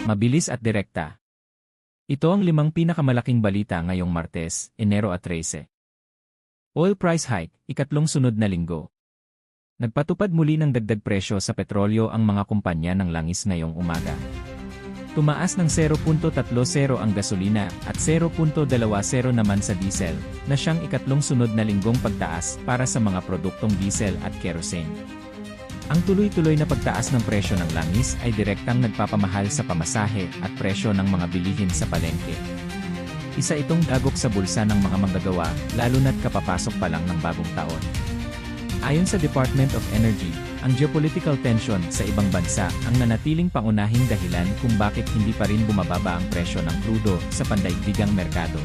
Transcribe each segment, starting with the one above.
Mabilis at direkta. Ito ang 5 pinakamalaking balita ngayong Martes, Enero 13. Oil price hike, ikatlong sunod na linggo. Nagpatupad muli ng dagdag presyo sa petrolyo ang mga kumpanya ng langis ngayong umaga. Tumaas ng 0.30 ang gasolina at 0.20 naman sa diesel, na siyang ikatlong sunod na linggong pagtaas para sa mga produktong diesel at kerosene. Ang tuloy-tuloy na pagtaas ng presyo ng langis ay direktang nagpapamahal sa pamasahe at presyo ng mga bilihin sa palengke. Isa itong dagok sa bulsa ng mga manggagawa, lalo na't kapapasok pa lang ng bagong taon. Ayon sa Department of Energy, ang geopolitical tension sa ibang bansa ang nanatiling pangunahing dahilan kung bakit hindi pa rin bumababa ang presyo ng krudo sa pandaigdigang merkado.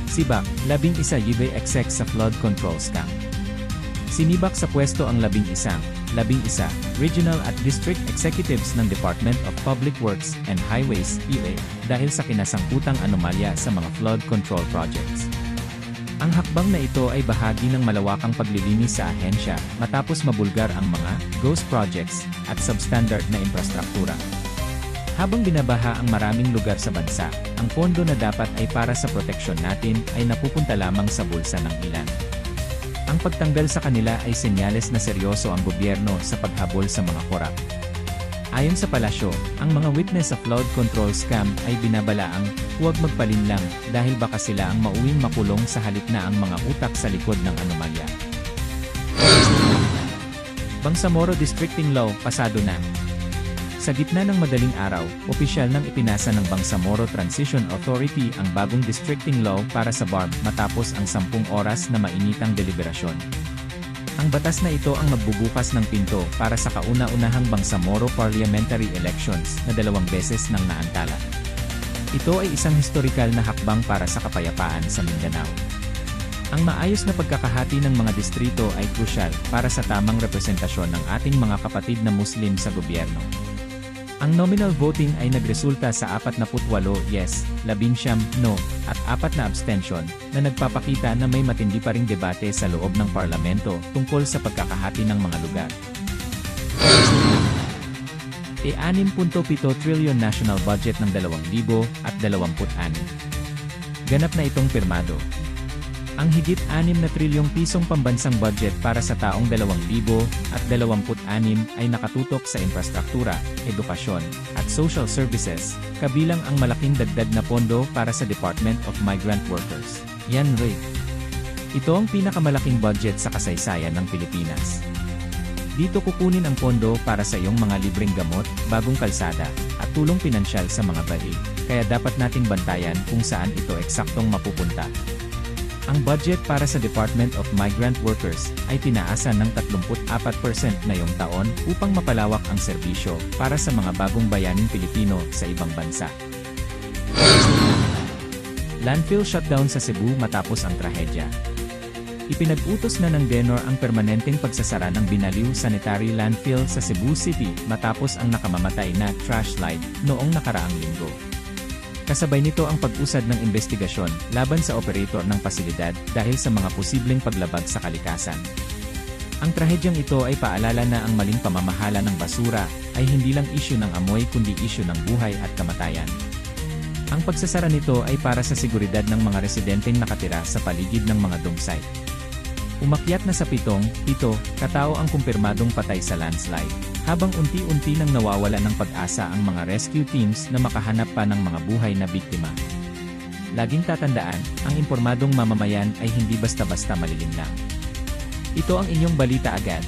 Sibak, 11 YB-exec sa flood control scam. Sinibak sa pwesto ang 11 regional at district executives ng Department of Public Works and Highways (DOE) dahil sa kinasangkutang anomalya sa mga flood control projects. Ang hakbang na ito ay bahagi ng malawakang paglilinis sa ahensya matapos mabulgar ang mga ghost projects at substandard na infrastruktura. Habang binabaha ang maraming lugar sa bansa, ang pondo na dapat ay para sa proteksyon natin ay napupunta lamang sa bulsa ng ilan. Ang pagtanggal sa kanila ay senyales na seryoso ang gobyerno sa paghabol sa mga korap. Ayon sa palasyo, ang mga witness sa flood control scam ay binabalaang huwag magpalinlang dahil baka sila ang mauwing makulong sa halip na ang mga utak sa likod ng anomalya. Bangsamoro Districting Law, pasado na. Sa gitna ng madaling araw, opisyal nang ipinasa ng Bangsamoro Transition Authority ang bagong districting law para sa BARB matapos ang 10 oras na mainitang deliberasyon. Ang batas na ito ang magbubukas ng pinto para sa kauna-unahang Bangsamoro Parliamentary Elections na 2 beses nang naantala. Ito ay isang historikal na hakbang para sa kapayapaan sa Mindanao. Ang maayos na pagkakahati ng mga distrito ay krusyal para sa tamang representasyon ng ating mga kapatid na Muslim sa gobyerno. Ang nominal voting ay nagresulta sa 48 yes, 19 no, at 4 na abstention, na nagpapakita na may matindi pa ring debate sa loob ng parlamento tungkol sa pagkakahati ng mga lugar. E6.7 trillion national budget ng 2026. Ganap na itong pirmado. Ang higit 6 na trilyong pisong pambansang budget para sa taong 2026 ay nakatutok sa infrastruktura, edukasyon, at social services, kabilang ang malaking dagdag na pondo para sa Department of Migrant Workers. Yan rin. Ito ang pinakamalaking budget sa kasaysayan ng Pilipinas. Dito kukunin ang pondo para sa iyong mga libreng gamot, bagong kalsada, at tulong pinansyal sa mga bahay, kaya dapat nating bantayan kung saan ito eksaktong mapupunta. Ang budget para sa Department of Migrant Workers ay tinaasan ng 34% ngayong taon upang mapalawak ang serbisyo para sa mga bagong bayaning Pilipino sa ibang bansa. Landfill shutdown sa Cebu matapos ang trahedya. Ipinag-utos na ng DENOR ang permanenteng pagsasara ng Binaliw Sanitary Landfill sa Cebu City matapos ang nakamamatay na trash slide noong nakaraang linggo. Kasabay nito ang pag-usad ng investigasyon laban sa operator ng pasilidad dahil sa mga posibleng paglabag sa kalikasan. Ang trahedyang ito ay paalala na ang maling pamamahala ng basura ay hindi lang isyu ng amoy kundi isyu ng buhay at kamatayan. Ang pagsasara nito ay para sa seguridad ng mga residenteng nakatira sa paligid ng mga dump site. Umakyat na sa 7 katao ang kumpirmadong patay sa landslide, habang unti-unti nang nawawala ng pag-asa ang mga rescue teams na makahanap pa ng mga buhay na biktima. Laging tatandaan, ang impormadong mamamayan ay hindi basta-basta malilinlang. Ito ang inyong balita agad.